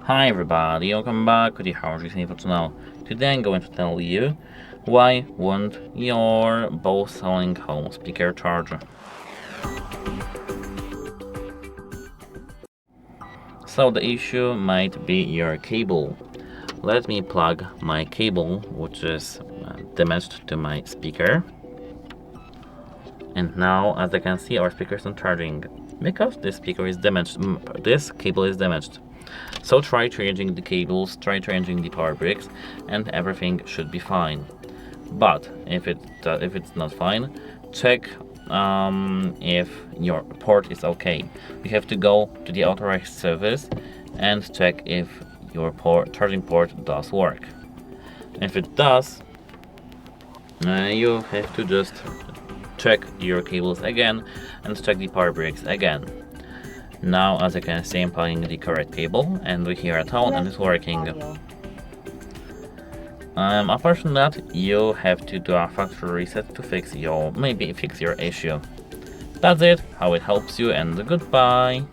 Hi everybody, welcome back to the HardReset.Info channel. Today I'm going to tell you why won't your BOSE SoundLink Home speaker charge. So the issue might be your cable. Let me plug my cable, which is damaged to my speaker. And now, as I can see, our speaker is not charging because this speaker is damaged. This cable is damaged. So try changing the cables, try changing the power bricks, and everything should be fine. But if it's not fine, check if your port is okay. You have to go to the authorized service and check if your charging port does work. If it does, you have to just check your cables again and check the power bricks again. Now, as you can see, I'm plugging the correct cable and we hear a tone and it's working. Apart from that, you have to do a factory reset to fix your issue. That's it, how it helps you, and goodbye!